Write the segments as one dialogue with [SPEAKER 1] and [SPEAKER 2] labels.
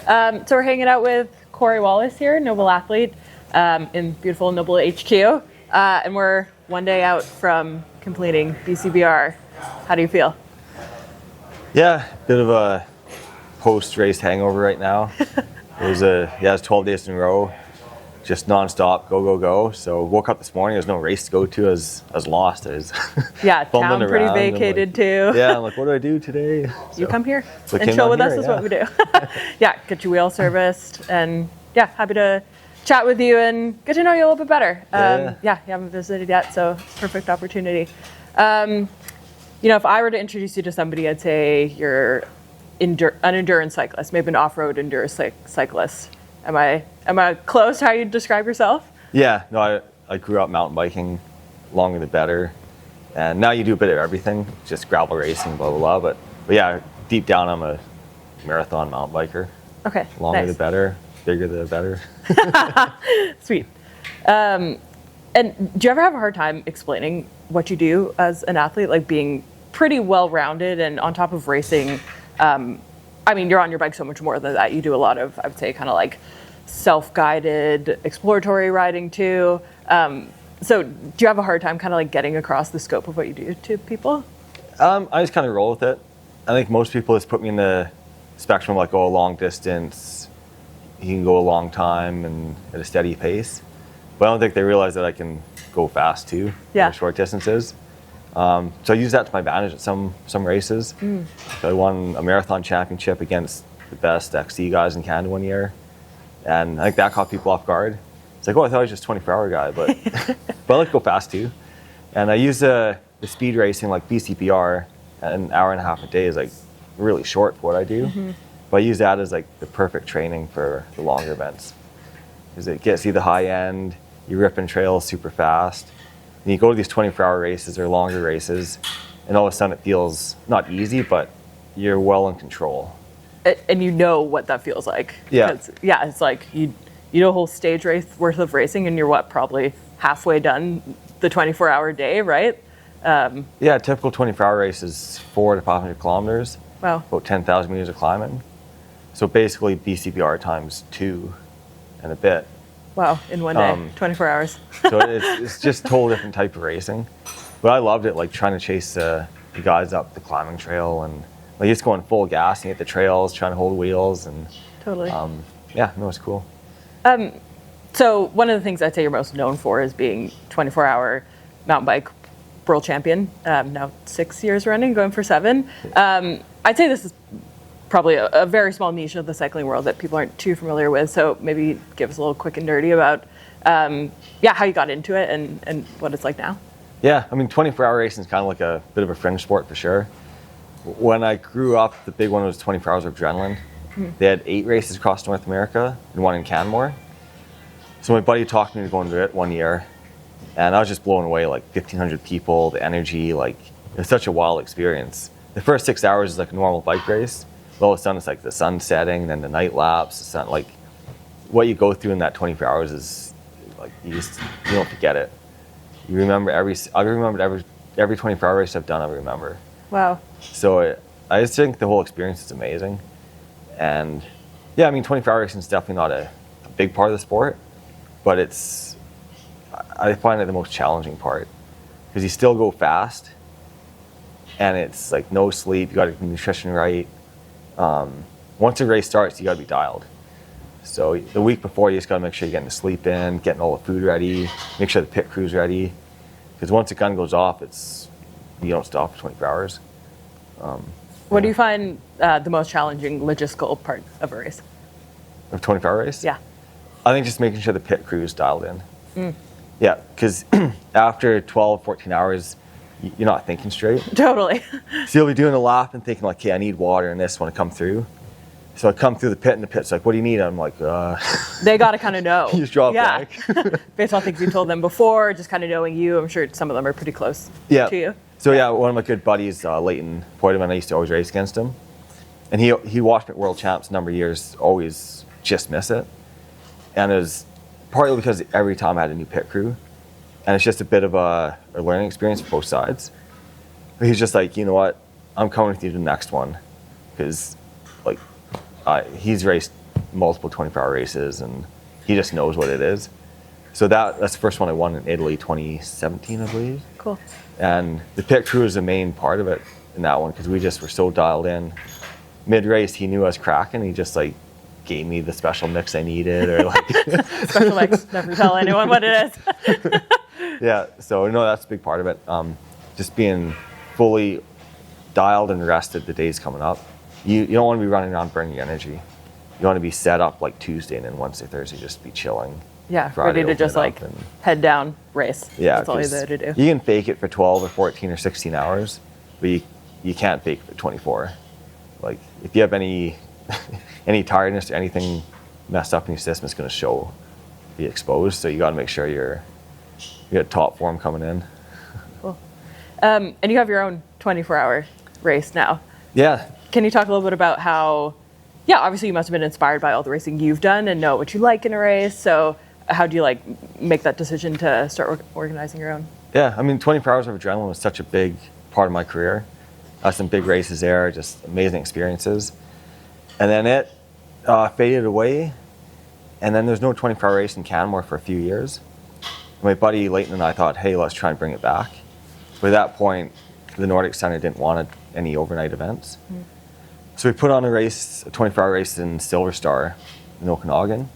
[SPEAKER 1] So we're hanging out with Cory Wallace here, NOBL athlete, in beautiful NOBL HQ. And we're one day out from completing BCBR. How do you feel?
[SPEAKER 2] Yeah, bit of a post-race hangover right now. It was 12 days in a row, just nonstop, go, go, go. So woke up this morning, there's no race to go to. I was lost.
[SPEAKER 1] Yeah, town pretty vacated too.
[SPEAKER 2] Yeah, I'm like, what do I do today?
[SPEAKER 1] You come here and chill with us is what we do. Yeah, get your wheel serviced, and yeah, happy to chat with you and get to know you a little bit better. Yeah, you haven't visited yet, so perfect opportunity. If I were to introduce you to somebody, I'd say you're an endurance cyclist, maybe an off-road endurance cyclist. Am I close to how you'd describe yourself?
[SPEAKER 2] Yeah, no, I grew up mountain biking, longer the better. And now you do a bit of everything, just gravel racing, blah, blah, blah. But yeah, deep down, I'm a marathon mountain biker.
[SPEAKER 1] Okay,
[SPEAKER 2] Longer the better, bigger the better.
[SPEAKER 1] Sweet. And do you ever have a hard time explaining what you do as an athlete, like being pretty well-rounded and on top of racing? You're on your bike so much more than that. You do a lot of, I would say, kind of like self-guided exploratory riding too. So do you have a hard time kind of like getting across the scope of what you do to people?
[SPEAKER 2] I just kind of roll with it. I think most people just put me in the spectrum of like, oh, long distance, you can go a long time and at a steady pace. But I don't think they realize that I can go fast too, short distances. So I use that to my advantage at some races. So I won a marathon championship against the best XC guys in Canada one year. And I think that caught people off guard. It's like, oh, I thought I was just a 24-hour guy, but but I like to go fast too. And I use the speed racing like BCBR, an hour and a half a day is like really short for what I do. But I use that as like the perfect training for the longer events. Because it gets you the high end, you're ripping trails super fast. And you go to these 24-hour races or longer races, and all of a sudden it feels not easy, but you're well in control.
[SPEAKER 1] And you know what that feels like.
[SPEAKER 2] Yeah.
[SPEAKER 1] It's like you do a whole stage race worth of racing, and you're probably halfway done the 24-hour day, right?
[SPEAKER 2] Yeah, a typical 24-hour race is 400 to 500 kilometers.
[SPEAKER 1] Wow.
[SPEAKER 2] About 10,000 meters of climbing. So basically BCBR times 2 and a bit.
[SPEAKER 1] Wow, in one day, 24 hours.
[SPEAKER 2] So it's just a total different type of racing. But I loved it, like trying to chase the guys up the climbing trail and like just going full gas and hit the trails, trying to hold wheels and
[SPEAKER 1] totally.
[SPEAKER 2] It's cool.
[SPEAKER 1] So one of the things I'd say you're most known for is being 24-hour mountain bike world champion. Now 6 years running, going for 7. I'd say this is probably a very small niche of the cycling world that people aren't too familiar with. So maybe give us a little quick and dirty about how you got into it and what it's like now.
[SPEAKER 2] Yeah, 24-hour racing is kind of like a bit of a fringe sport for sure. When I grew up, the big one was 24 hours of adrenaline. They had 8 races across North America and 1 in Canmore. So my buddy talked me to go into it one year, and I was just blown away, like 1,500 people, the energy, like it was such a wild experience. The first 6 hours is like a normal bike race. All of a sudden it's like the sun setting, then the night lapse, the sun, like what you go through in that 24 hours is like you don't forget it. You remember every 24-hour race I've done, I remember.
[SPEAKER 1] Wow.
[SPEAKER 2] So I just think the whole experience is amazing. And 24-hour racing is definitely not a big part of the sport, but I find it the most challenging part because you still go fast and it's like no sleep, you got to get the nutrition right. Once a race starts, you got to be dialed. So the week before, you just got to make sure you're getting the sleep in, getting all the food ready, make sure the pit crew's ready. Because once the gun goes off, you don't stop for 24 hours.
[SPEAKER 1] What do you find the most challenging logistical part of a race?
[SPEAKER 2] Of 24-hour race?
[SPEAKER 1] Yeah.
[SPEAKER 2] I think just making sure the pit crew's dialed in. Yeah, because after 12, 14 hours, you're not thinking straight.
[SPEAKER 1] Totally.
[SPEAKER 2] So you'll be doing a lap and thinking like, okay, I need water and this when I come through. So I come through the pit and the pit's like, what do you need? I'm like,
[SPEAKER 1] They got to kind of know.
[SPEAKER 2] You just draw a blank.
[SPEAKER 1] Based on things you told them before, just kind of knowing you. I'm sure some of them are pretty close to you.
[SPEAKER 2] So one of my good buddies, Leighton Poitman, I used to always race against him. And he watched me at World Champs a number of years, always just miss it. And it was partly because every time I had a new pit crew. And it's just a bit of a learning experience for both sides. But he's just like, you know what, I'm coming with you to the next one. Because he's raced multiple 24-hour races, and he just knows what it is. So that's the first one I won in Italy, 2017, I believe.
[SPEAKER 1] Cool.
[SPEAKER 2] And the pit crew is the main part of it in that one, because we just were so dialed in. Mid-race, he knew I was cracking. He just like gave me the special mix I needed, or like
[SPEAKER 1] Special mix. Never tell anyone what it is.
[SPEAKER 2] Yeah, so no, that's a big part of it. Just being fully dialed and rested the days coming up. You don't want to be running around burning your energy. You want to be set up like Tuesday, and then Wednesday, Thursday, just be chilling.
[SPEAKER 1] Yeah,
[SPEAKER 2] Friday,
[SPEAKER 1] ready to just like head down, race.
[SPEAKER 2] Yeah,
[SPEAKER 1] that's all you're there to do.
[SPEAKER 2] You can fake it for 12 or 14 or 16 hours, but you can't fake it for 24. Like if you have any tiredness or anything messed up in your system, it's going to be exposed. So you got to make sure you got top form coming in.
[SPEAKER 1] Cool. And you have your own 24-hour race now.
[SPEAKER 2] Yeah.
[SPEAKER 1] Can you talk a little bit about how? Yeah, obviously you must have been inspired by all the racing you've done and know what you like in a race. So how do you like make that decision to start organizing your own?
[SPEAKER 2] Yeah, I mean, 24 hours of adrenaline was such a big part of my career. I had some big races there, just amazing experiences. And then it faded away. And then there's no 24-hour race in Canmore for a few years. My buddy Leighton and I thought, hey, let's try and bring it back. But at that point, the Nordic Center didn't want any overnight events. Mm. So we put on a 24-hour race in Silver Star in Okanagan.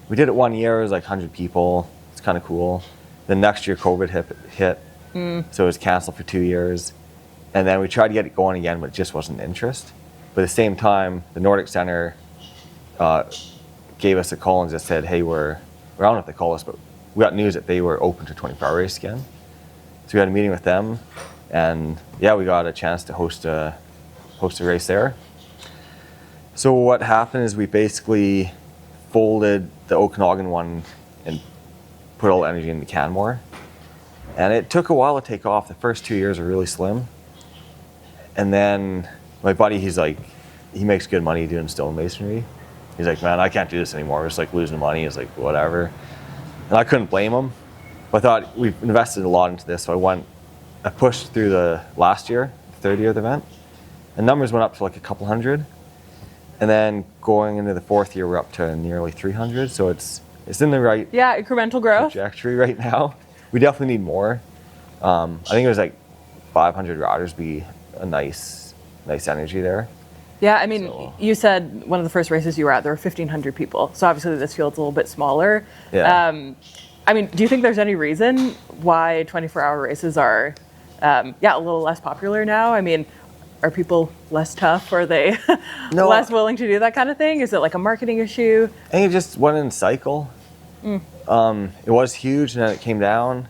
[SPEAKER 2] We did it 1 year, it was like 100 people. It's kind of cool. The next year, COVID hit, so it was canceled for 2 years. And then we tried to get it going again, but it just wasn't interest. But at the same time, the Nordic Center gave us a call and just said, hey, I don't know if they called us, but we got news that they were open to 24-hour race again. So we had a meeting with them, and yeah, we got a chance to host a race there. So what happened is we basically folded the Okanagan one and put all the energy into Canmore. And it took a while to take off. The first 2 years were really slim. And then my buddy, he makes good money doing stonemasonry. He's like, man, I can't do this anymore. We're just like losing money. He's like, whatever. And I couldn't blame him. But I thought we've invested a lot into this. So I pushed through the last year, the third year of the event. And numbers went up to like a couple hundred. And then going into the fourth year, we're up to nearly 300. So it's in the right
[SPEAKER 1] incremental growth
[SPEAKER 2] trajectory right now. We definitely need more. I think it was like 500 riders be a nice energy there.
[SPEAKER 1] Yeah, I mean, you said one of the first races you were at, there were 1,500 people. So obviously this field's a little bit smaller.
[SPEAKER 2] Yeah.
[SPEAKER 1] I mean, do you think there's any reason why 24-hour races are, a little less popular now? I mean, are people less tough? Are they less willing to do that kind of thing? Is it like a marketing issue?
[SPEAKER 2] I think it just went in a cycle. It was huge and then it came down.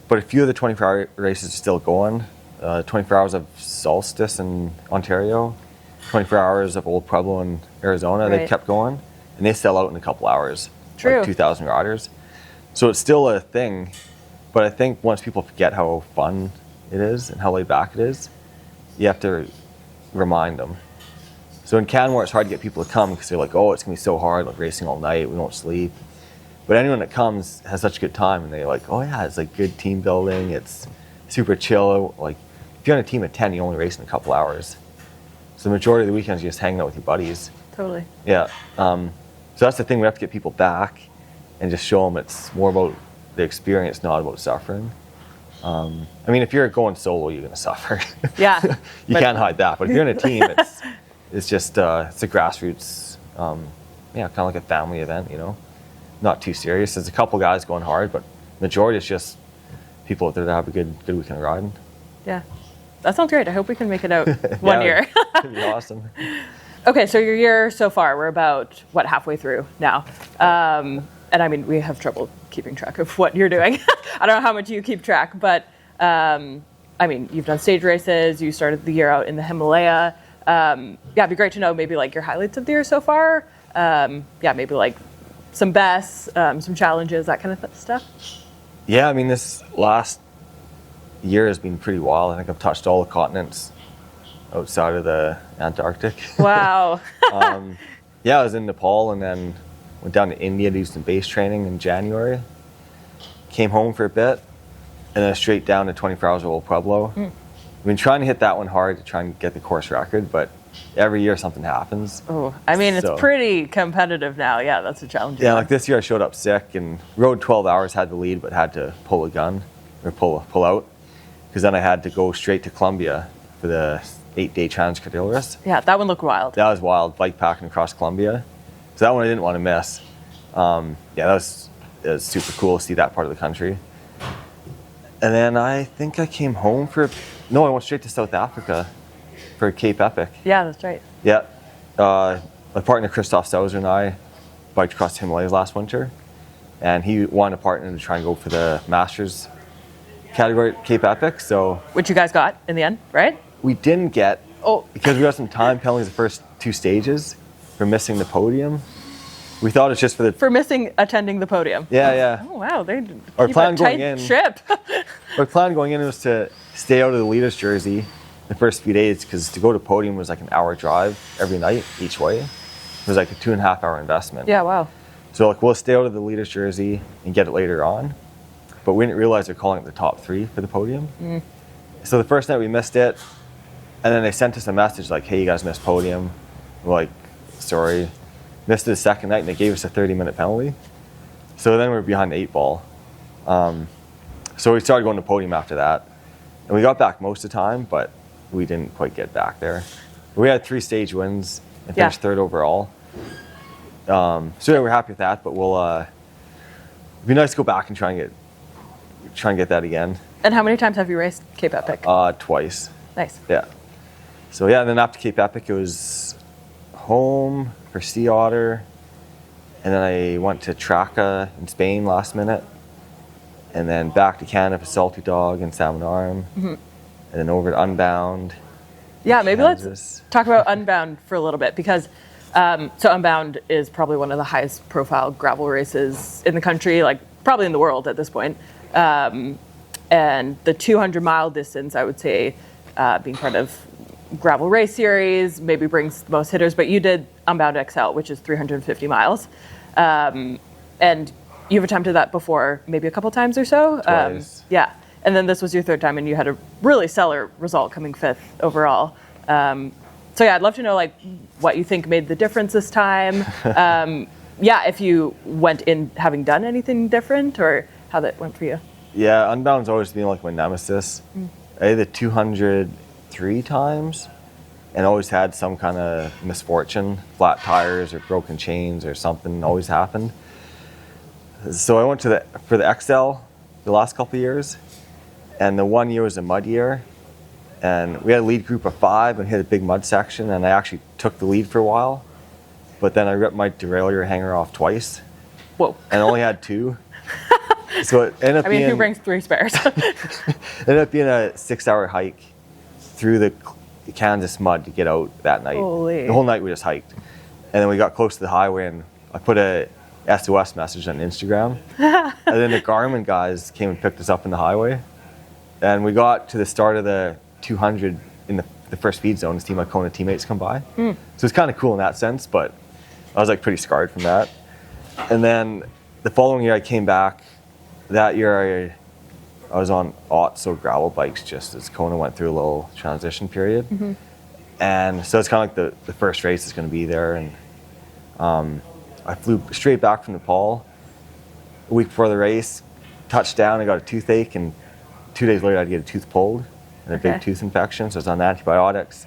[SPEAKER 2] But a few of the 24-hour races are still going. 24 hours of Solstice in Ontario, 24 hours of Old Pueblo in Arizona,
[SPEAKER 1] right.
[SPEAKER 2] They've kept going. And they sell out in a couple hours.
[SPEAKER 1] True.
[SPEAKER 2] Like 2,000 riders. So it's still a thing. But I think once people forget how fun it is and how laid back it is, you have to remind them. So in Canmore, it's hard to get people to come because they're like, oh, it's going to be so hard, like racing all night, we won't sleep. But anyone that comes has such a good time, and they're like, oh yeah, it's like good team building, it's super chill. Like if you're on a team of 10, you only race in a couple hours. So the majority of the weekends, you're just hanging out with your buddies.
[SPEAKER 1] Totally.
[SPEAKER 2] Yeah. So that's the thing, we have to get people back and just show them it's more about the experience, not about suffering. I mean, if you're going solo, you're going to suffer.
[SPEAKER 1] Yeah.
[SPEAKER 2] You can't hide that. But if you're in a team, it's just it's a grassroots, kind of like a family event, Not too serious. There's a couple guys going hard, but majority is just people out there that have a good weekend riding.
[SPEAKER 1] Yeah. That sounds great. I hope we can make it out one year.
[SPEAKER 2] That'd be awesome.
[SPEAKER 1] Okay, so your year so far, we're about, halfway through now. And I mean, we have trouble keeping track of what you're doing. I don't know how much you keep track, but I mean, you've done stage races, you started the year out in the Himalaya. It'd be great to know maybe like your highlights of the year so far. Maybe like some bests, some challenges, that kind of stuff.
[SPEAKER 2] Yeah, I mean, this last year has been pretty wild. I think I've touched all the continents outside of the Antarctic.
[SPEAKER 1] Wow.
[SPEAKER 2] I was in Nepal and then went down to India to do some base training in January. Came home for a bit and then straight down to 24 hours of Old Pueblo. I've been trying to hit that one hard to try and get the course record, but every year something happens.
[SPEAKER 1] Oh, I mean, it's
[SPEAKER 2] So-
[SPEAKER 1] pretty competitive now. Yeah, that's a challenge.
[SPEAKER 2] Yeah, like this year I showed up sick and rode 12 hours, had the lead, but had to pull a gun or pull out because then I had to go straight to Colombia for the 8-day Transcordillera race.
[SPEAKER 1] Yeah, that one looked wild.
[SPEAKER 2] That was wild, bike packing across Colombia. So that one I didn't want to miss. Yeah, that was super cool to see that part of the country. And then I think I came home I went straight to South Africa for Cape Epic.
[SPEAKER 1] Yeah, that's right.
[SPEAKER 2] Yeah. My partner Christoph Sauser and I biked across the Himalayas last winter. And he wanted a partner to try and go for the Masters category at Cape Epic. So
[SPEAKER 1] Which you guys got in the end, right?
[SPEAKER 2] we didn't get,
[SPEAKER 1] Oh,
[SPEAKER 2] because we got some time penalties the first 2 stages for missing the podium. We thought it's just for the...
[SPEAKER 1] for missing attending the podium.
[SPEAKER 2] Yeah.
[SPEAKER 1] Oh, wow. They
[SPEAKER 2] Our
[SPEAKER 1] keep
[SPEAKER 2] plan
[SPEAKER 1] a tight
[SPEAKER 2] going in-
[SPEAKER 1] ship.
[SPEAKER 2] Our plan going in was to stay out of the leader's jersey the first few days because to go to podium was like an hour drive every night each way. It was like a 2.5 hour investment.
[SPEAKER 1] Yeah, wow.
[SPEAKER 2] So like we'll stay out of the leader's jersey and get it later on. But we didn't realize they're calling it the top 3 for the podium. So the first night we missed it. And then they sent us a message like, hey, you guys missed podium. We're like, sorry. Missed it the second night and they gave us a 30-minute penalty. So then we were behind the 8 ball. So we started going to podium after that. And we got back most of the time, but we didn't quite get back there. We had 3 stage wins and finished 3rd overall. So yeah, we're happy with that, but it'd be nice to go back and try and get that again.
[SPEAKER 1] And how many times have you raced Cape Epic?
[SPEAKER 2] Twice.
[SPEAKER 1] Nice.
[SPEAKER 2] Yeah. So yeah, and then after Cape Epic, it was home for Sea Otter, and then I went to Traca in Spain last minute, and then back to Canada for Salty Dog and Salmon Arm, and then over to Unbound.
[SPEAKER 1] Yeah, maybe let's
[SPEAKER 2] Kansas.
[SPEAKER 1] talk about Unbound for a little bit because so Unbound is probably one of the highest profile gravel races in the country, like probably in the world at this point. And the 200-mile distance, I would say, being part of gravel race series maybe brings the most hitters, but you did Unbound XL, which is 350 miles. And you've attempted that before maybe a couple times or so.
[SPEAKER 2] Twice.
[SPEAKER 1] Yeah. And then this was your 3rd time and you had a really stellar result coming 5th overall. So yeah, I'd love to know like what you think made the difference this time. Yeah, if you went in having done anything different or how that went for you.
[SPEAKER 2] Yeah, Unbound's always been like my nemesis. I did the 200 3 times and always had some kind of misfortune, flat tires or broken chains or something always happened. So I went for the XL the last couple of years, and the 1 year was a mud year, and we had a lead group of 5 and hit a big mud section, and I actually took the lead for a while, but then I ripped my derailleur hanger off twice.
[SPEAKER 1] Whoa.
[SPEAKER 2] And only had 2. So it ended up
[SPEAKER 1] I mean,
[SPEAKER 2] being,
[SPEAKER 1] who brings 3 spares?
[SPEAKER 2] ended up being a 6-hour hike through the Kansas mud to get out that night.
[SPEAKER 1] Holy.
[SPEAKER 2] The whole night we just hiked. And then we got close to the highway and I put a SOS message on Instagram. And then the Garmin guys came and picked us up in the highway. And we got to the start of the 200 in the first speed zone to see my Kona teammates come by. So it's kind of cool in that sense, but I was like pretty scarred from that. And then the following year I came back. That year I was on Otso gravel bikes just as Kona went through a little transition period. And so it's kind of like the first race is going to be there. And I flew straight back from Nepal a week before the race, touched down, I got a toothache, and 2 days later I had to get a tooth pulled and a big tooth infection, so I was on antibiotics.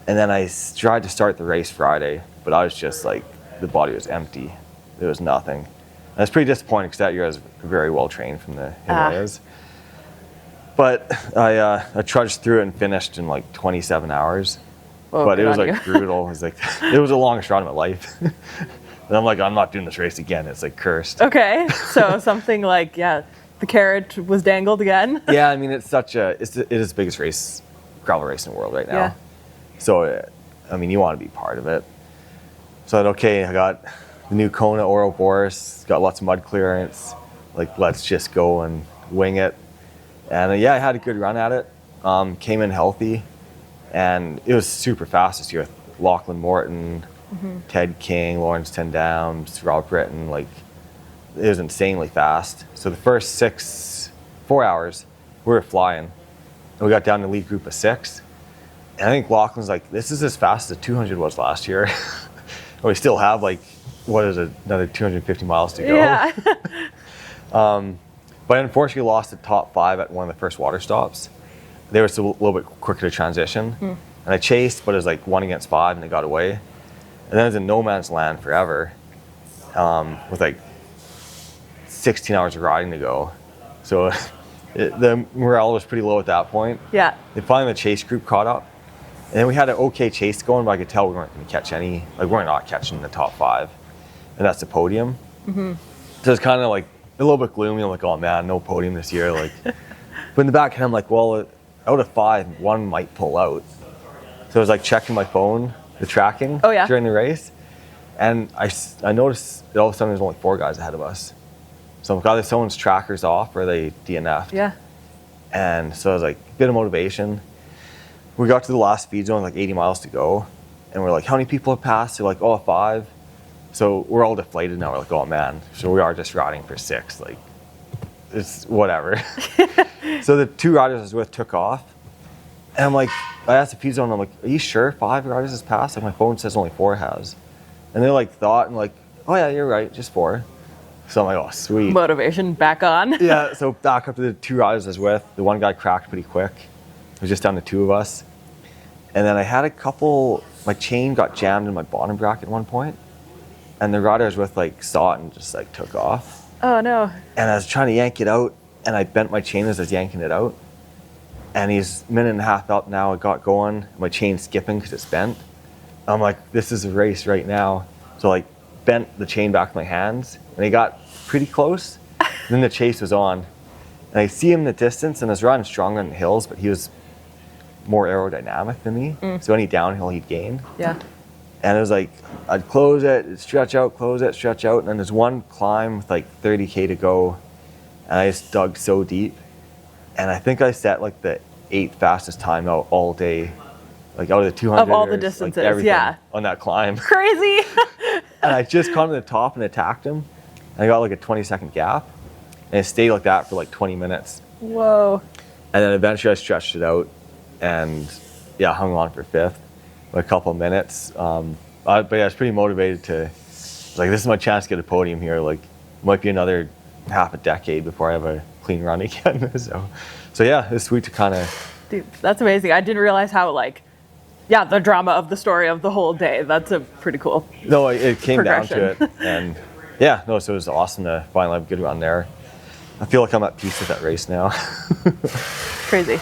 [SPEAKER 2] And then I tried to start the race Friday, but I was just like, the body was empty. There was nothing. I was pretty disappointed because that year I was very well trained from the Himalayas. But I trudged through it and finished in like 27 hours.
[SPEAKER 1] Whoa,
[SPEAKER 2] but it
[SPEAKER 1] good
[SPEAKER 2] was
[SPEAKER 1] on
[SPEAKER 2] like
[SPEAKER 1] you.
[SPEAKER 2] brutal. It was like it was the longest run of my life. And I'm like, I'm not doing this race again. It's like cursed.
[SPEAKER 1] Okay, so something like, yeah, the carrot was dangled again.
[SPEAKER 2] Yeah, I mean it is the biggest gravel race in the world right now.
[SPEAKER 1] Yeah.
[SPEAKER 2] So I mean you want to be part of it. So I said, I got the new Kona Ouroboros, got lots of mud clearance. Like, let's just go and wing it. And yeah, I had a good run at it. Came in healthy, and it was super fast this year. Lachlan Morton, Ted King, Lawrence Ten Downs, Rob Britton. Like, it was insanely fast. So the first 4 hours, we were flying. And we got down to the lead group of 6. And I think Lachlan's like, this is as fast as the 200 was last year. And we still have like, what is it, another 250 miles to go.
[SPEAKER 1] Yeah.
[SPEAKER 2] But unfortunately lost the top 5 at one of the first water stops. They were still a little bit quicker to transition. And I chased, but it was like 1 against 5 and they got away. And then it was in no man's land forever with like 16 hours of riding to go. So the morale was pretty low at that point.
[SPEAKER 1] Yeah.
[SPEAKER 2] Then finally the chase group caught up. And then we had an okay chase going, but I could tell we weren't going to catch any. Like, we're not catching the top 5. And that's the podium. So it's kind of like a little bit gloomy. I'm like, oh man, no podium this year. Like, but in the back end, I'm like, well, out of 5, 1 might pull out. So I was like checking my phone, the tracking during the race. And I noticed that all of a sudden there's only 4 guys ahead of us. So I'm like, either someone's tracker's off or they DNF'd.
[SPEAKER 1] Yeah.
[SPEAKER 2] And so I was like, a bit of motivation. We got to the last speed zone, like 80 miles to go. And we're like, how many people have passed? They're like, oh, 5. So we're all deflated now. We're like, oh man. So we are just riding for 6. Like, it's whatever. So the 2 riders I was with took off. And I'm like, I asked the feed zone, I'm like, are you sure 5 riders has passed? Like, my phone says only 4 has. And they like thought and like, oh yeah, you're right, just 4. So I'm like, oh, sweet.
[SPEAKER 1] Motivation back on.
[SPEAKER 2] Yeah, so back up to the 2 riders I was with. The one guy cracked pretty quick. It was just down to 2 of us. And then I had a couple, my chain got jammed in my bottom bracket at one point. And the rider I was with like saw it and just like took off.
[SPEAKER 1] Oh no.
[SPEAKER 2] And I was trying to yank it out and I bent my chain as I was yanking it out. And he's a minute and a half up now. It got going. My chain's skipping because it's bent. I'm like, this is a race right now. So like bent the chain back in my hands and he got pretty close. And then the chase was on. And I see him in the distance and I was riding stronger on the hills, but he was more aerodynamic than me. So any downhill he'd gain.
[SPEAKER 1] Yeah.
[SPEAKER 2] And it was like, I'd close it, stretch out, close it, stretch out. And then there's one climb with like 30K to go. And I just dug so deep. And I think I set like the 8th fastest time out all day. Like out of the 200.
[SPEAKER 1] Of all the distances,
[SPEAKER 2] like everything
[SPEAKER 1] yeah.
[SPEAKER 2] on that climb.
[SPEAKER 1] Crazy.
[SPEAKER 2] And I just caught him at the top and attacked him. And I got like a 20-second gap. And it stayed like that for like 20 minutes.
[SPEAKER 1] Whoa.
[SPEAKER 2] And then eventually I stretched it out and yeah, hung on for 5th. A couple of minutes. But yeah, I was pretty motivated to, like, this is my chance to get a podium here. Like, it might be another half a decade before I have a clean run again. So yeah, it's sweet to kind of.
[SPEAKER 1] Dude, that's amazing. I didn't realize how, like, yeah, the drama of the story of the whole day. That's a pretty cool.
[SPEAKER 2] No, it came down to
[SPEAKER 1] progression.
[SPEAKER 2] it. And yeah, no, so it was awesome to finally have a good run there. I feel like I'm at peace with that race now.
[SPEAKER 1] Crazy.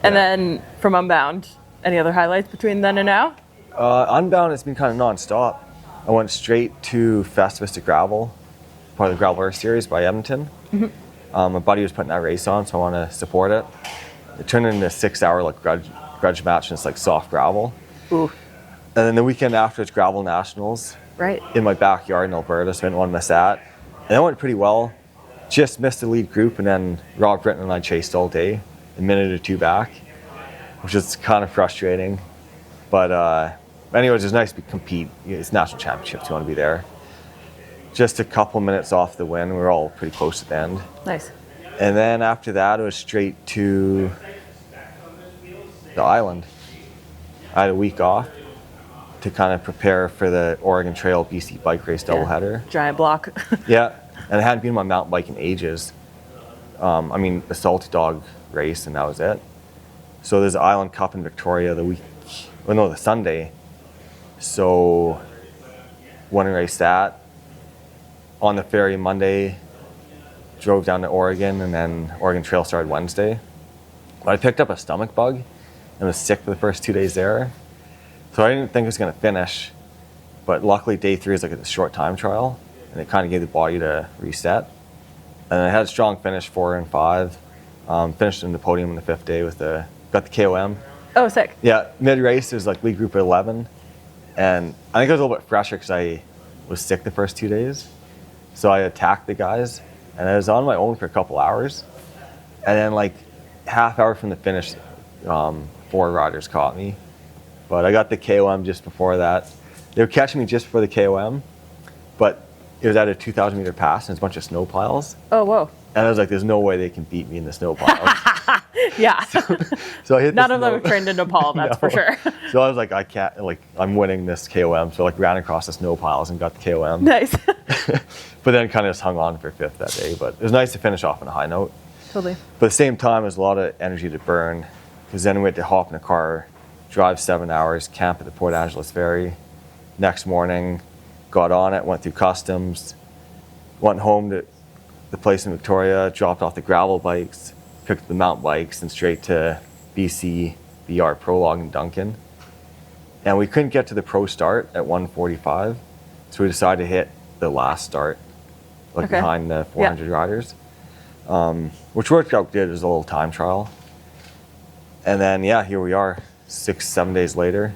[SPEAKER 1] And then from Unbound, any other highlights between then and now?
[SPEAKER 2] Unbound, it's been kind of non-stop. I went straight to Festivus to Gravel, part of the Gravel Earth Series by Edmonton. My buddy was putting that race on, so I want to support it. It turned into a 6-hour like grudge match, and it's like soft gravel.
[SPEAKER 1] Ooh.
[SPEAKER 2] And then the weekend after, it's Gravel Nationals.
[SPEAKER 1] Right.
[SPEAKER 2] In my backyard in Alberta, so I didn't want to miss that. And that went pretty well. Just missed the lead group, and then Rob Britton and I chased all day, a minute or 2 back, which is kind of frustrating. But anyways, it's nice to compete. It's national championships, you want to be there. Just a couple minutes off the win. We were all pretty close at the end.
[SPEAKER 1] Nice.
[SPEAKER 2] And then after that, it was straight to the island. I had a week off to kind of prepare for the Oregon Trail BC bike race doubleheader.
[SPEAKER 1] Giant block.
[SPEAKER 2] Yeah, and I hadn't been on my mountain bike in ages. I mean, the Salty Dog race, and that was it. So there's an Island Cup in Victoria the Sunday. So won and raced that. On the ferry Monday, drove down to Oregon, and then Oregon Trail started Wednesday. But I picked up a stomach bug and was sick for the first 2 days there. So I didn't think I was going to finish. But luckily, day 3 is like a short time trial, and it kind of gave the body to reset. And I had a strong finish, 4 and 5. Finished in the podium on the 5th day got the KOM.
[SPEAKER 1] Oh, sick.
[SPEAKER 2] Yeah, mid-race, it was like lead group of 11. And I think I was a little bit fresher because I was sick the first 2 days. So I attacked the guys, and I was on my own for a couple hours. And then like half hour from the finish, 4 riders caught me. But I got the KOM just before that. They were catching me just before the KOM, but it was at a 2,000 meter pass and it's a bunch of snow piles.
[SPEAKER 1] Oh, whoa.
[SPEAKER 2] And I was like, there's no way they can beat me in the snow piles.
[SPEAKER 1] Yeah.
[SPEAKER 2] So I hit
[SPEAKER 1] None
[SPEAKER 2] this
[SPEAKER 1] of them
[SPEAKER 2] note.
[SPEAKER 1] have trained in Nepal, that's for
[SPEAKER 2] No.
[SPEAKER 1] sure.
[SPEAKER 2] So I was like, I can't, like, I'm winning this KOM. So like ran across the snow piles and got the KOM.
[SPEAKER 1] Nice.
[SPEAKER 2] But then kind of just hung on for fifth that day. But it was nice to finish off on a high note.
[SPEAKER 1] Totally.
[SPEAKER 2] But at the same time, there's a lot of energy to burn, because then we had to hop in a car, drive 7 hours, camp at the Port Angeles Ferry. Next morning, got on it, went through customs, went home to the place in Victoria, dropped off the gravel bikes, picked up the mountain bikes, and straight to BC BR Prologue in Duncan. And we couldn't get to the pro start at 1:45, so we decided to hit the last start, like
[SPEAKER 1] Okay.
[SPEAKER 2] behind the 400 riders. Which worked out good. It was a little time trial. And then, yeah, here we are 6-7 days later.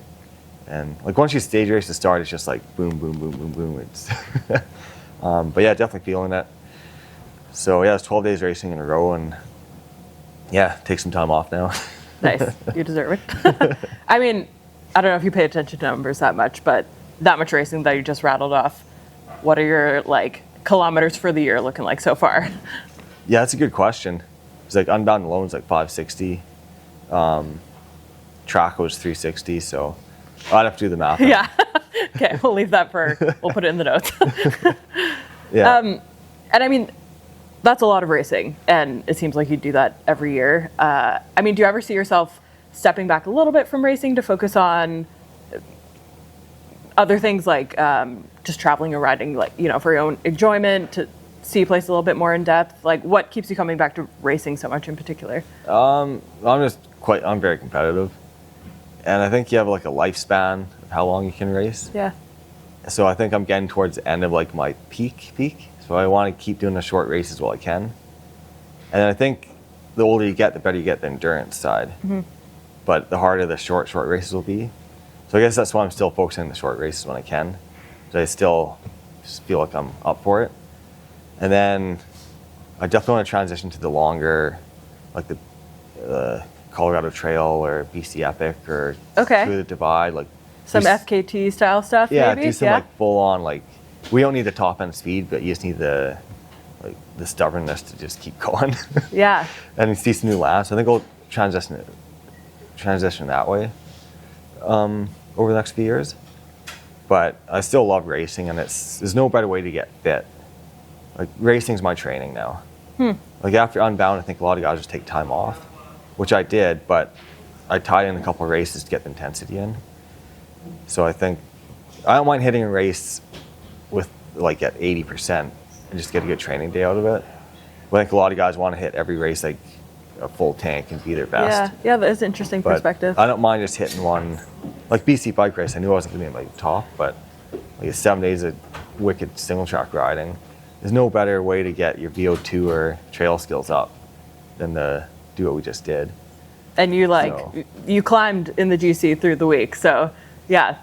[SPEAKER 2] And like once you stage race to start, it's just like boom, boom, boom, boom, boom. It's but yeah, definitely feeling it. So yeah, it's 12 days racing in a row, and yeah, take some time off now.
[SPEAKER 1] Nice. You deserve it. I mean, I don't know if you pay attention to numbers that much, but that much racing that you just rattled off, what are your like kilometers for the year looking like so far?
[SPEAKER 2] Yeah, that's a good question. It's like Unbound alone is like 560. Track was 360, so I'd have to do the math.
[SPEAKER 1] Yeah. Okay, we'll leave that we'll put it in the notes.
[SPEAKER 2] Yeah.
[SPEAKER 1] And I mean, that's a lot of racing, and it seems like you do that every year. I mean, do you ever see yourself stepping back a little bit from racing to focus on other things like just traveling and riding, like, you know, for your own enjoyment, to see a place a little bit more in depth? Like, what keeps you coming back to racing so much in particular?
[SPEAKER 2] I'm very competitive. And I think you have like a lifespan of how long you can race.
[SPEAKER 1] Yeah.
[SPEAKER 2] So I think I'm getting towards the end of like my peak. So I want to keep doing the short races while I can. And I think the older you get, the better you get the endurance side. Mm-hmm. But the harder the short races will be. So I guess that's why I'm still focusing on the short races when I can. So I still just feel like I'm up for it. And then I definitely want to transition to the longer, like the Colorado Trail or BC Epic or
[SPEAKER 1] Okay.
[SPEAKER 2] through the Divide, like
[SPEAKER 1] Some FKT style stuff,
[SPEAKER 2] yeah,
[SPEAKER 1] maybe?
[SPEAKER 2] do some like full on, like, we don't need the top end speed, but you just need the stubbornness to just keep going.
[SPEAKER 1] Yeah.
[SPEAKER 2] And see some new laps. I think I'll transition that way over the next few years. But I still love racing, and there's no better way to get fit. Like, racing's my training now. Like, after Unbound, I think a lot of guys just take time off, which I did, but I tied in a couple of races to get the intensity in. So I think I don't mind hitting a race with like at 80% and just get a good training day out of it. But I think a lot of guys want to hit every race like a full tank and be their best.
[SPEAKER 1] Yeah, that is an interesting
[SPEAKER 2] But
[SPEAKER 1] perspective.
[SPEAKER 2] I don't mind just hitting one, like BC bike race. I knew I wasn't going to be in my top, but like 7 days of wicked single track riding, there's no better way to get your VO2 or trail skills up than to do what we just did.
[SPEAKER 1] And you climbed in the GC through the week, so yeah,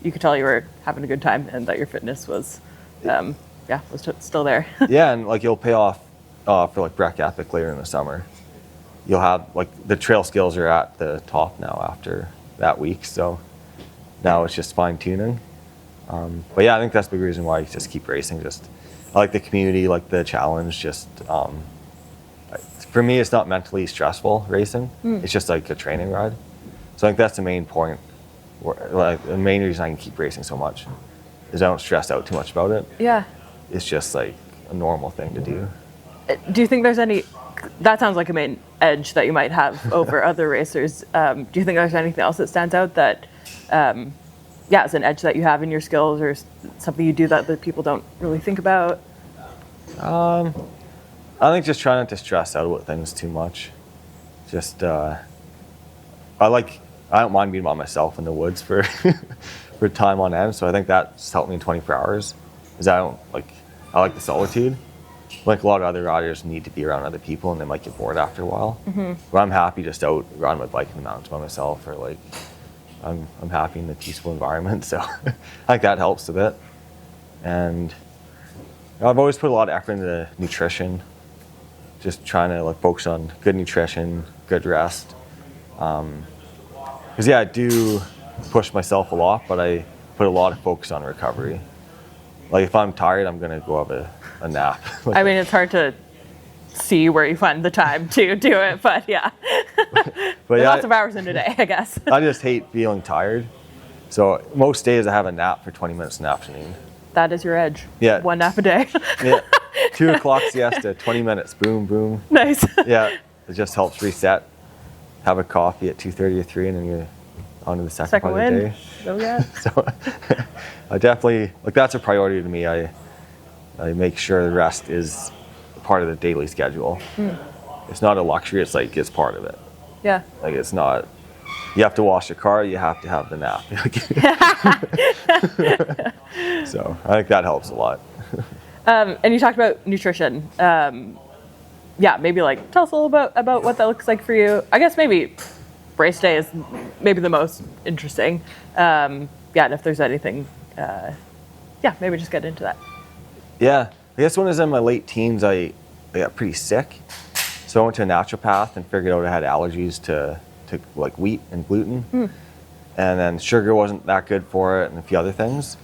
[SPEAKER 1] you could tell you were having a good time and that your fitness was still there.
[SPEAKER 2] Yeah, and like you'll pay off for like Breck Epic later in the summer. You'll have like the trail skills are at the top now after that week, so now it's just fine tuning. But yeah, I think that's the reason why you just keep racing. Just I like the community, like the challenge. Just for me, it's not mentally stressful racing. It's just like a training ride. So I think that's the main point. Like the main reason I can keep racing so much is I don't stress out too much about it.
[SPEAKER 1] Yeah.
[SPEAKER 2] It's just like a normal thing to do.
[SPEAKER 1] Do you think there's that sounds like a main edge that you might have over other racers. Do you think there's anything else that stands out that, is an edge that you have in your skills, or something you do that people don't really think about?
[SPEAKER 2] I think just trying not to stress out about things too much. Just, I don't mind being by myself in the woods for time on end. So I think that's helped me in 24 hours. Is I like the solitude. Like a lot of other riders need to be around other people and they might get bored after a while. Mm-hmm. But I'm happy just out riding my bike in the mountains by myself, or like I'm happy in the peaceful environment. So I think that helps a bit. And I've always put a lot of effort into nutrition. Just trying to like focus on good nutrition, good rest. Because I do push myself a lot, but I put a lot of focus on recovery. Like if I'm tired, I'm gonna go have a nap.
[SPEAKER 1] I mean, it's hard to see where you find the time to do it, but yeah.
[SPEAKER 2] But
[SPEAKER 1] Lots of hours in a day, I guess.
[SPEAKER 2] I just hate feeling tired. So most days I have a nap for 20 minutes in the afternoon.
[SPEAKER 1] That is your edge.
[SPEAKER 2] Yeah.
[SPEAKER 1] 1 nap a day.
[SPEAKER 2] Yeah. 2 o'clock siesta, 20 minutes, boom, boom.
[SPEAKER 1] Nice.
[SPEAKER 2] Yeah, it just helps reset. Have a coffee at 2:30 or 3, and then you're on to the second part of the day.
[SPEAKER 1] Oh yeah.
[SPEAKER 2] So I definitely, like, that's a priority to me. I make sure the rest is part of the daily schedule. It's not a luxury, it's like, it's part of it.
[SPEAKER 1] Yeah.
[SPEAKER 2] Like, it's not, you have to wash your car, you have to have the nap. So I think that helps a lot.
[SPEAKER 1] And you talked about nutrition. Yeah, maybe like tell us a little bit about what that looks like for you. I guess maybe race day is maybe the most interesting. Yeah, and if there's anything, yeah, maybe just get into that.
[SPEAKER 2] Yeah, I guess when I was in my late teens, I got pretty sick. So I went to a naturopath and figured out I had allergies to like wheat and gluten. And then sugar wasn't that good for it and a few other things.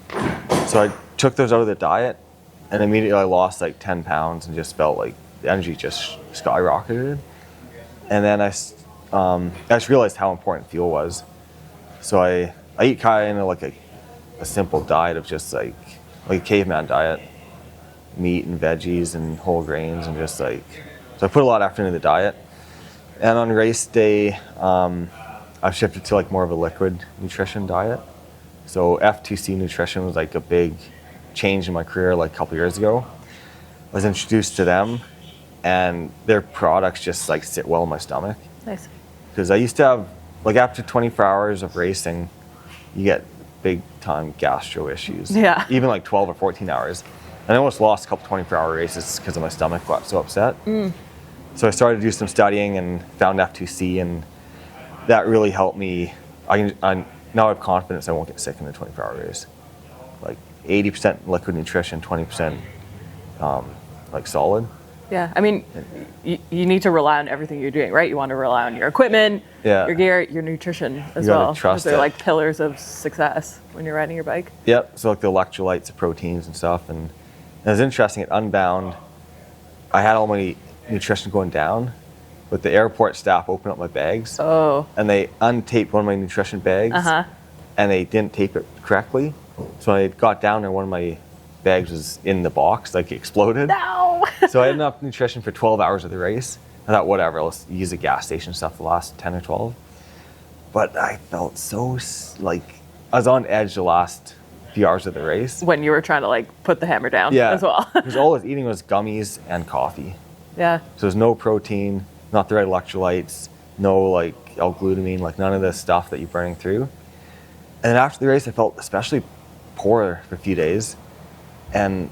[SPEAKER 2] So I took those out of the diet, and immediately I lost like 10 pounds and just felt like the energy just skyrocketed. And then I just realized how important fuel was. So I eat kind of like a simple diet of just like a caveman diet, meat and veggies and whole grains, and just like, so I put a lot of effort into the diet. And on race day, I've shifted to like more of a liquid nutrition diet. So F2C nutrition was like a big change in my career like a couple years ago. I was introduced to them, and their products just like sit well in my stomach.
[SPEAKER 1] Nice.
[SPEAKER 2] Because I used to have, like, after 24 hours of racing, you get big time gastro issues.
[SPEAKER 1] Yeah.
[SPEAKER 2] Even like 12 or 14 hours. And I almost lost a couple 24-hour races because of my stomach got so upset. So I started to do some studying and found F2C, and that really helped me. I now have confidence I won't get sick in a 24-hour race. Like 80% liquid nutrition, 20% like solid.
[SPEAKER 1] Yeah, I mean, you need to rely on everything you're doing, right? You want to rely on your equipment,
[SPEAKER 2] Yeah.
[SPEAKER 1] your gear, your nutrition as
[SPEAKER 2] You gotta
[SPEAKER 1] well.
[SPEAKER 2] trust
[SPEAKER 1] Those are
[SPEAKER 2] it.
[SPEAKER 1] like pillars of success when you're riding your bike.
[SPEAKER 2] Yep. So like the electrolytes, the proteins and stuff. And it was interesting at Unbound, I had all my nutrition going down, but the airport staff opened up my bags.
[SPEAKER 1] Oh.
[SPEAKER 2] And they untaped one of my nutrition bags, and they didn't tape it correctly. So when I got down there, one of my bags was in the box, like it exploded.
[SPEAKER 1] No!
[SPEAKER 2] So I had enough nutrition for 12 hours of the race. I thought, whatever, let's use the gas station stuff the last 10 or 12. But I felt so, like, I was on edge the last few hours of the race.
[SPEAKER 1] When you were trying to like put the hammer down as well.
[SPEAKER 2] Because all I was eating was gummies and coffee.
[SPEAKER 1] Yeah.
[SPEAKER 2] So there's no protein, not the right electrolytes, no like L-glutamine, like none of this stuff that you're burning through. And then after the race, I felt especially poor for a few days. And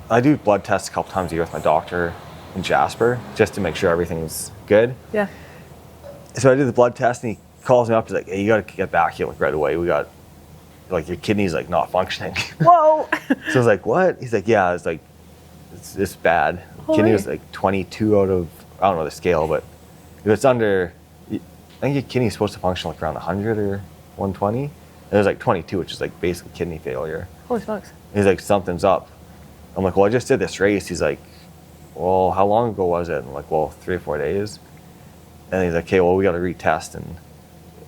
[SPEAKER 2] I do blood tests a couple times a year with my doctor in Jasper, just to make sure everything's good.
[SPEAKER 1] Yeah.
[SPEAKER 2] So I did the blood test, and he calls me up. He's like, "Hey, you got to get back here like right away. We got, like, your kidney's like not functioning."
[SPEAKER 1] Whoa.
[SPEAKER 2] So I was like, "What?" He's like, "Yeah, it's like, it's bad." Kidney was like 22 out of, I don't know the scale, but if it's under, I think your kidney's supposed to function like around 100 or 120. And it was like 22, which is like basically kidney failure.
[SPEAKER 1] Holy smokes.
[SPEAKER 2] He's like, "Something's up." I'm like, "Well, I just did this race." He's like, "Well, how long ago was it?" I'm like, "Well, 3 or 4 days." And he's like, "Okay, well, we got to retest." And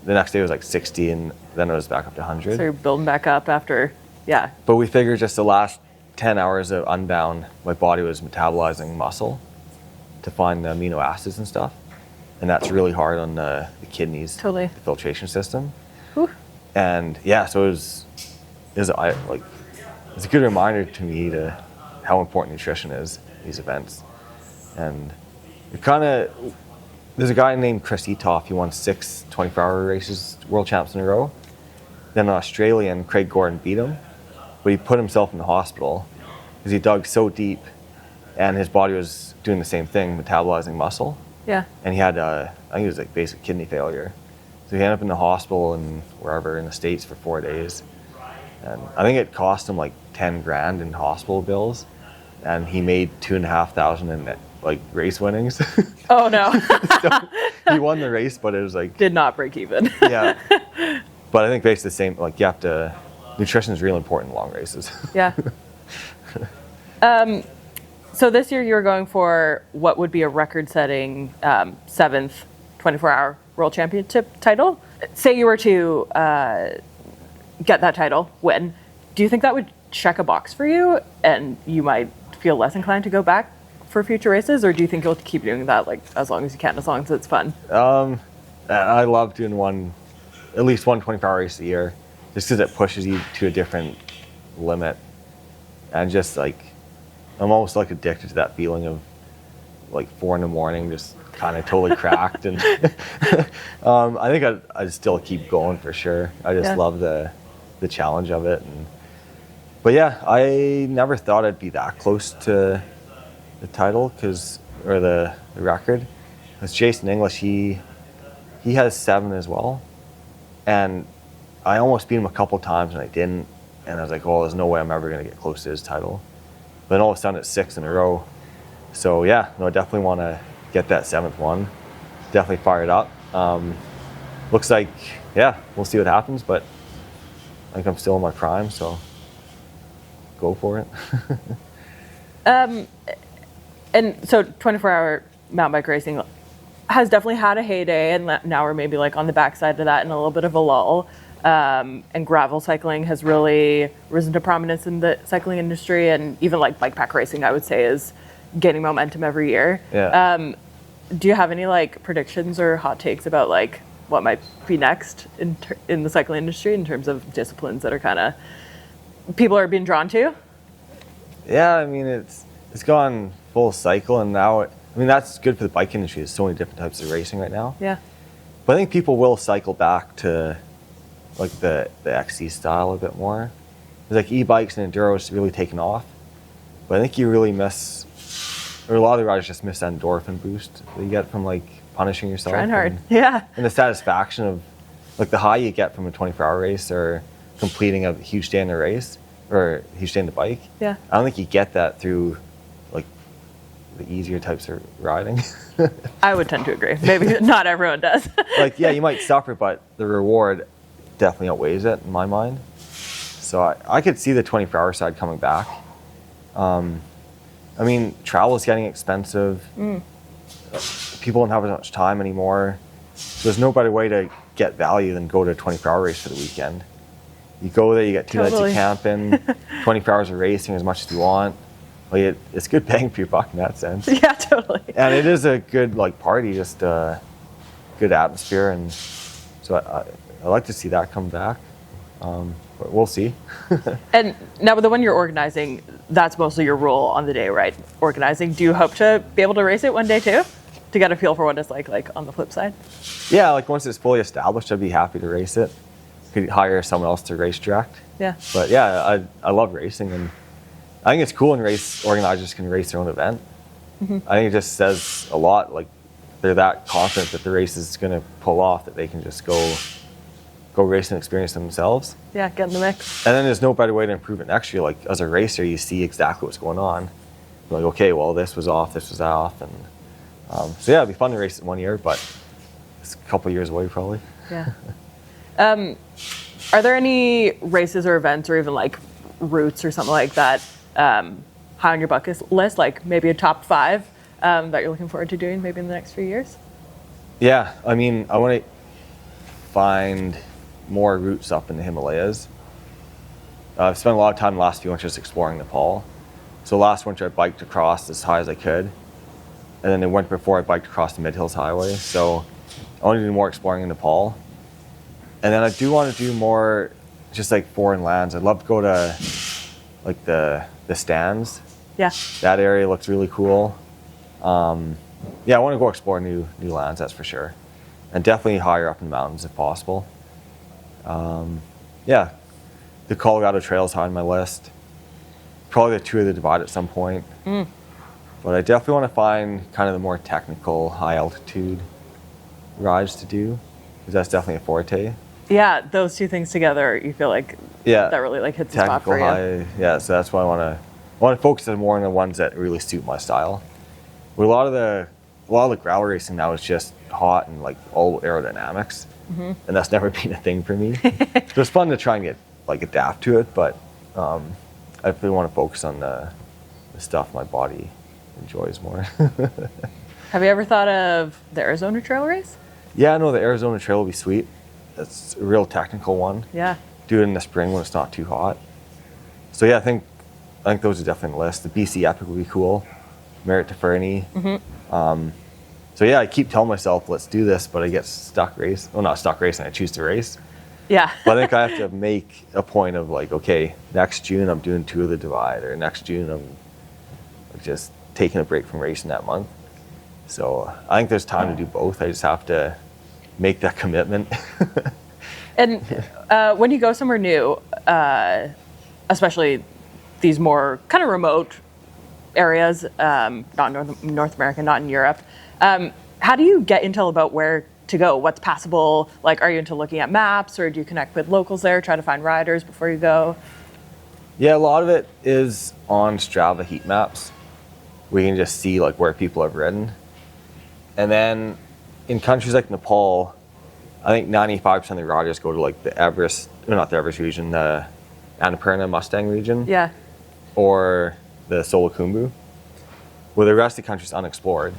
[SPEAKER 2] the next day was like 60, and then it was back up to 100.
[SPEAKER 1] So you're building back up after, yeah.
[SPEAKER 2] But we figured just the last 10 hours of Unbound, my body was metabolizing muscle to find the amino acids and stuff. And that's really hard on the kidneys,
[SPEAKER 1] Totally.
[SPEAKER 2] the filtration system.
[SPEAKER 1] Whew.
[SPEAKER 2] And yeah, so it was it's a good reminder to me to how important nutrition is in these events. And it kind of, there's a guy named Chris Etoff. He won 6 24-hour races, world champs in a row. Then an Australian, Craig Gordon, beat him, but he put himself in the hospital because he dug so deep, and his body was doing the same thing, metabolizing muscle.
[SPEAKER 1] Yeah.
[SPEAKER 2] And he had, I think it was like basic kidney failure. So he ended up in the hospital and wherever in the States for 4 days. And I think it cost him like 10 grand in hospital bills. And he made 2,500 in like race winnings.
[SPEAKER 1] Oh no.
[SPEAKER 2] So he won the race, but it was like,
[SPEAKER 1] Did not break even.
[SPEAKER 2] yeah. But I think basically the same, like you have to, nutrition is really important in long races.
[SPEAKER 1] Yeah. So this year you were going for what would be a record-setting 7th 24-hour World Championship title. Say you were to get that title, win. Do you think that would check a box for you, and you might feel less inclined to go back for future races, or do you think you'll keep doing that like as long as you can, as long as it's fun?
[SPEAKER 2] I love doing at least one 24-hour race a year, just because it pushes you to a different limit, and just like I'm almost like addicted to that feeling of like 4 a.m, just kind of totally cracked, and I think I'd still keep going for sure. I just love the challenge of it, but yeah, I never thought I'd be that close to the title or the record. Because Jason English, he has 7 as well, and I almost beat him a couple times and I didn't, and I was like, well, there's no way I'm ever going to get close to his title. But then all of a sudden it's 6 in a row. So yeah, no, I definitely want to get that 7th one. Definitely fired up. Looks like, yeah, we'll see what happens, but I think I'm still in my prime, so go for it.
[SPEAKER 1] And so 24-hour mountain bike racing has definitely had a heyday, and now we're maybe like on the backside of that and a little bit of a lull. And gravel cycling has really risen to prominence in the cycling industry, and even like bike pack racing, I would say, is gaining momentum every year.
[SPEAKER 2] Yeah.
[SPEAKER 1] Do you have any like predictions or hot takes about like what might be next in the cycling industry in terms of disciplines that are kind of people are being drawn to?
[SPEAKER 2] Yeah, I mean it's gone full cycle, and now that's good for the bike industry. There's so many different types of racing right now.
[SPEAKER 1] Yeah.
[SPEAKER 2] But I think people will cycle back to like the XC style a bit more. It's like e-bikes and enduros really taken off, but I think you really miss, or a lot of the riders just miss that endorphin boost that you get from like punishing yourself.
[SPEAKER 1] Trying hard, yeah.
[SPEAKER 2] And the satisfaction of like the high you get from a 24-hour race or completing a huge day in the race or a huge day in the bike.
[SPEAKER 1] Yeah.
[SPEAKER 2] I don't think you get that through like the easier types of riding.
[SPEAKER 1] I would tend to agree. Maybe not everyone does.
[SPEAKER 2] Like, yeah, you might suffer, but the reward definitely outweighs it in my mind. So I could see the 24-hour side coming back. Travel is getting expensive. People don't have as much time anymore. So there's no better way to get value than go to a 24-hour race for the weekend. You go there, you get 2 nights of camping, 24 hours of racing as much as you want. Like it's good bang for your buck in that sense.
[SPEAKER 1] Yeah, totally.
[SPEAKER 2] And it is a good like party, just good atmosphere, and so I like to see that come back. But we'll see.
[SPEAKER 1] And now with the one you're organizing, that's mostly your role on the day, right? Organizing. Do you hope to be able to race it one day too? To get a feel for what it's like on the flip side?
[SPEAKER 2] Yeah, like once it's fully established, I'd be happy to race it. Could hire someone else to race direct.
[SPEAKER 1] Yeah.
[SPEAKER 2] But yeah, I love racing, and I think it's cool when race organizers can race their own event. Mm-hmm. I think it just says a lot. Like they're that confident that the race is going to pull off that they can just go race and experience themselves.
[SPEAKER 1] Yeah, get in the mix.
[SPEAKER 2] And then there's no better way to improve it next year. Like as a racer, you see exactly what's going on. You're like, okay, well, this was off, this was off, and so yeah, it'd be fun to race it 1 year, but it's a couple years away probably.
[SPEAKER 1] Yeah. Are there any races or events or even like routes or something like that high on your bucket list, like maybe a top 5 that you're looking forward to doing maybe in the next few years?
[SPEAKER 2] Yeah, I want to find more routes up in the Himalayas. I've spent a lot of time the last few winters exploring Nepal. So last winter I biked across as high as I could, and then the winter before I biked across the Mid Hills Highway. So I want to do more exploring in Nepal. And then I do want to do more just like foreign lands. I'd love to go to like the stands.
[SPEAKER 1] Yeah. That
[SPEAKER 2] area looks really cool. Yeah, I want to go explore new lands, that's for sure. And definitely higher up in the mountains if possible. Yeah, the Colorado Trail is high on my list. Probably the Tour of the Divide at some point. But I definitely want to find kind of the more technical, high altitude rides to do, because that's definitely a forte.
[SPEAKER 1] Yeah, those two things together, you feel like that really like hits the spot for you.
[SPEAKER 2] High, yeah, so that's why I want to focus on more on the ones that really suit my style. With a lot of the gravel racing now is just hot and like all aerodynamics, and that's never been a thing for me. So it's fun to try and adapt to it, but I really want to focus on the stuff my body enjoys more.
[SPEAKER 1] Have you ever thought of the Arizona Trail race?
[SPEAKER 2] Yeah, no, the Arizona Trail will be sweet. It's a real technical one.
[SPEAKER 1] Yeah.
[SPEAKER 2] Do it in the spring when it's not too hot. So yeah, I think those are definitely on the list. The BC Epic would be cool. Merritt to Fernie. So yeah, I keep telling myself, let's do this, but I get stuck racing. Well, not stuck racing, I choose to race.
[SPEAKER 1] Yeah.
[SPEAKER 2] But I think I have to make a point of like, okay, next June I'm doing Tour of the Divide, or next June I'm just taking a break from racing that month. So I think there's time to do both. I just have to make that commitment.
[SPEAKER 1] And when you go somewhere new, especially these more kind of remote areas, not in North America, not in Europe, how do you get intel about where to go? What's passable? Like, are you into looking at maps, or do you connect with locals there, try to find riders before you go?
[SPEAKER 2] Yeah, a lot of it is on Strava heat maps. We can just see like where people have ridden. And then in countries like Nepal, I think 95% of the riders go to like the Everest, or not the Everest region, the Annapurna Mustang region.
[SPEAKER 1] Yeah.
[SPEAKER 2] Or the Solakumbu, where the rest of the country is unexplored.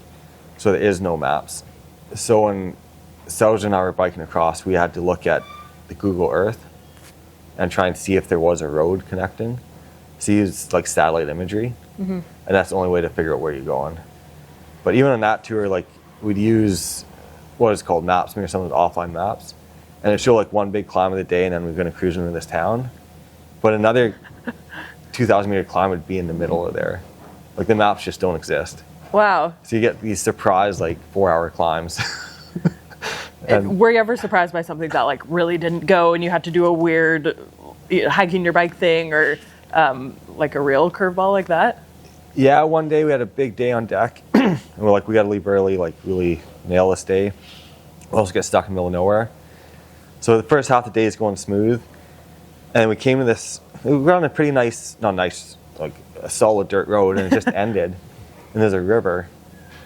[SPEAKER 2] So there is no maps. So when Selja and I were biking across, we had to look at the Google Earth and try and see if there was a road connecting. So use like satellite imagery. And that's the only way to figure out where you're going. But even on that tour, like we'd use what is called Maps, or some of the offline maps, and it'd show like one big climb of the day, and then we're going to cruise into this town. But another 2,000 meter climb would be in the middle of there. Like the maps just don't exist.
[SPEAKER 1] Wow.
[SPEAKER 2] So you get these surprise like 4-hour climbs.
[SPEAKER 1] And were you ever surprised by something that like really didn't go, and you had to do a weird hiking your bike thing, or like a real curveball like that?
[SPEAKER 2] Yeah, one day we had a big day on deck, and we're like, we got to leave early, like really nail this day. We'll also get stuck in the middle of nowhere. So the first half of the day is going smooth, and we came to this. We were on a pretty nice, not nice, like a solid dirt road, and it just ended. And there's a river,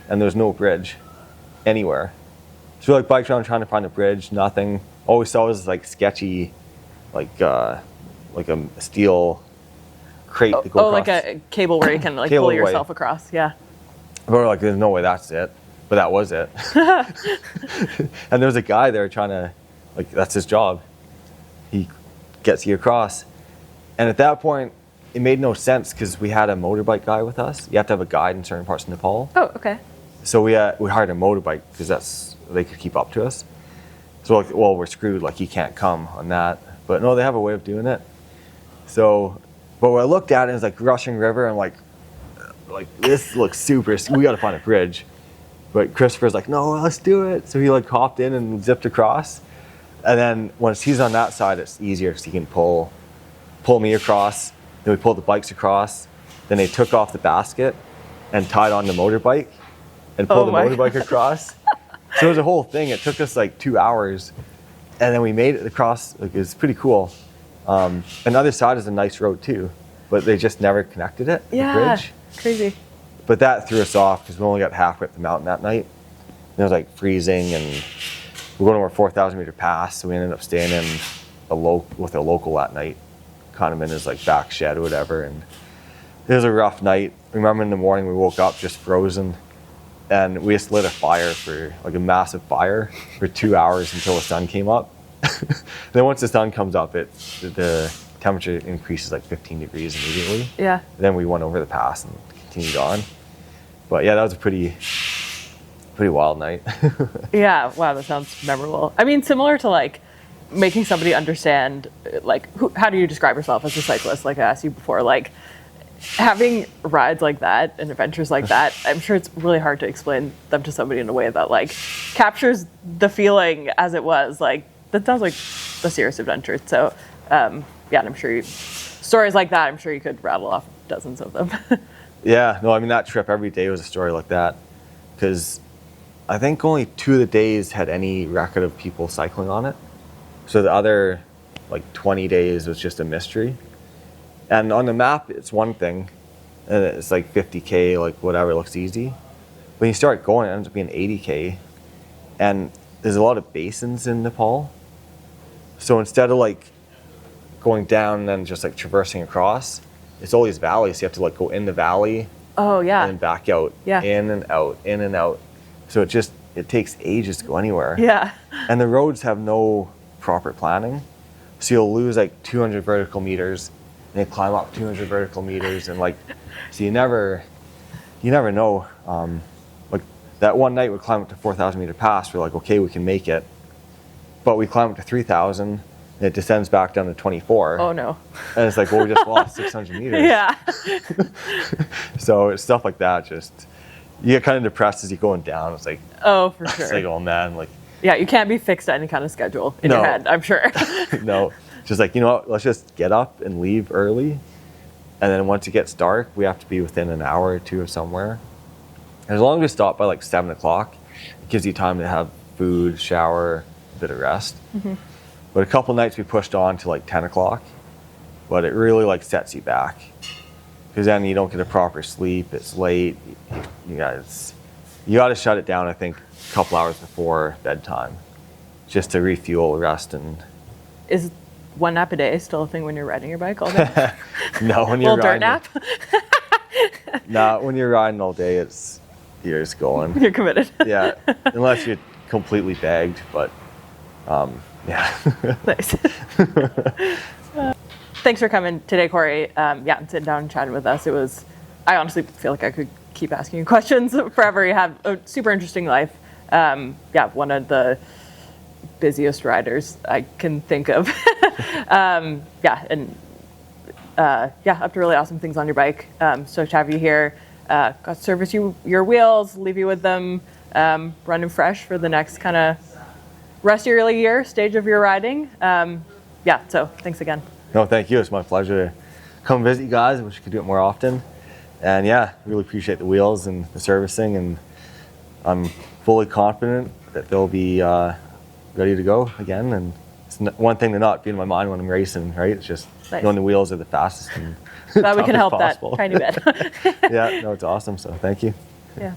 [SPEAKER 2] and there's no bridge anywhere. So we like biked around trying to find a bridge, nothing. All we saw was like sketchy, like a steel crate to go across.
[SPEAKER 1] Like a cable where you can like
[SPEAKER 2] Cable
[SPEAKER 1] pull
[SPEAKER 2] way.
[SPEAKER 1] yourself across. Yeah.
[SPEAKER 2] But we're like, there's no way that's it. But that was it. And there was a guy there trying to, like, that's his job. He gets you across. And at that point, it made no sense because we had a motorbike guy with us. You have to have a guide in certain parts of Nepal.
[SPEAKER 1] Oh, okay.
[SPEAKER 2] So we hired a motorbike because they could keep up to us. So like, well, we're screwed. Like, he can't come on that. But no, they have a way of doing it. So, but when I looked at it, it was like rushing river. And like this looks super. We got to find a bridge. But Christopher's like, no, let's do it. So he like hopped in and zipped across. And then once he's on that side, it's easier because he can pull me across. Then we pulled the bikes across. Then they took off the basket and tied on the motorbike and pulled the motorbike across. So it was a whole thing. It took us like 2 hours. And then we made it across. Like, it was pretty cool. And the other side is a nice road too. But they just never connected it, the bridge.
[SPEAKER 1] Crazy.
[SPEAKER 2] But that threw us off because we only got halfway up the mountain that night. And it was like freezing, and we're going over a 4,000 meter pass, so we ended up staying in with a local that night, kind of in his like back shed or whatever. And it was a rough night. I remember in the morning we woke up just frozen, and we just lit a fire for like a massive fire for 2 hours until the sun came up. Then once the sun comes up, the temperature increases like 15 degrees immediately.
[SPEAKER 1] Yeah.
[SPEAKER 2] And then we went over the pass and continued on. But yeah, that was a pretty wild night.
[SPEAKER 1] Yeah. Wow, that sounds memorable. I mean, similar to like making somebody understand, like, how do you describe yourself as a cyclist? Like I asked you before, like having rides like that and adventures like that, I'm sure it's really hard to explain them to somebody in a way that like captures the feeling as it was. Like that sounds like a serious adventure. So yeah, and I'm sure stories like that, I'm sure you could rattle off dozens of them.
[SPEAKER 2] Yeah, no, I mean, that trip every day was a story like that, because I think only 2 of the days had any record of people cycling on it. So the other like 20 days was just a mystery. And on the map, it's one thing, and it's like 50K, like whatever, looks easy. When you start going, it ends up being 80K. And there's a lot of basins in Nepal. So instead of like going down and then just like traversing across, it's all these valleys. So you have to like go in the valley,
[SPEAKER 1] Oh, yeah.
[SPEAKER 2] and then back out,
[SPEAKER 1] Yeah.
[SPEAKER 2] in and out, in and out. So it takes ages to go anywhere.
[SPEAKER 1] Yeah.
[SPEAKER 2] And the roads have no proper planning. So you'll lose like 200 vertical meters and you climb up 200 vertical meters. And like, so you never know. Like that one night we climbed up to 4,000 meter pass. We're like, okay, we can make it. But we climb up to 3,000 and it descends back down to 24.
[SPEAKER 1] Oh no.
[SPEAKER 2] And it's like, well, we just lost 600 meters.
[SPEAKER 1] Yeah.
[SPEAKER 2] So it's stuff like that. Just, you get kind of depressed as you're going down. It's like,
[SPEAKER 1] Oh, for
[SPEAKER 2] it's
[SPEAKER 1] sure.
[SPEAKER 2] like, oh man, like,
[SPEAKER 1] Yeah, you can't be fixed to any kind of schedule in your
[SPEAKER 2] No.
[SPEAKER 1] head, I'm sure.
[SPEAKER 2] no, just like, you know what, let's just get up and leave early. And then once it gets dark, we have to be within an hour or two of somewhere. And as long as we stop by like 7 o'clock, it gives you time to have food, shower, a bit of rest.
[SPEAKER 1] Mm-hmm.
[SPEAKER 2] But a couple nights we pushed on to like 10 o'clock, but it really like sets you back. Because then you don't get a proper sleep, it's late, you got to shut it down, I think, a couple hours before bedtime, just to refuel, rest, and
[SPEAKER 1] Is one nap a day still a thing when you're riding your bike all day?
[SPEAKER 2] no, when you're
[SPEAKER 1] Little dirt
[SPEAKER 2] riding,
[SPEAKER 1] nap?
[SPEAKER 2] nah, when you're riding all day, you're just going.
[SPEAKER 1] You're committed.
[SPEAKER 2] Yeah, unless you're completely bagged, but yeah.
[SPEAKER 1] Nice. Thanks for coming today, Cory. And sitting down and chatting with us. I honestly feel like I could keep asking you questions forever. You have a super interesting life. One of the busiest riders I can think of. Up to really awesome things on your bike. So to have you here, got to service your wheels, leave you with them running fresh for the next kind of rest of your year stage of your riding. So thanks again.
[SPEAKER 2] No, thank you. It's my pleasure to come visit you guys. I wish I could do it more often. And yeah, really appreciate the wheels and the servicing. And I'm fully confident that they'll be ready to go again. And it's one thing to not be in my mind when I'm racing, right? It's just
[SPEAKER 1] Nice.
[SPEAKER 2] knowing the wheels are the fastest and
[SPEAKER 1] Glad we can
[SPEAKER 2] toughest
[SPEAKER 1] help
[SPEAKER 2] possible.
[SPEAKER 1] that tiny bit.
[SPEAKER 2] Yeah, no, it's awesome. So thank you.
[SPEAKER 1] Yeah.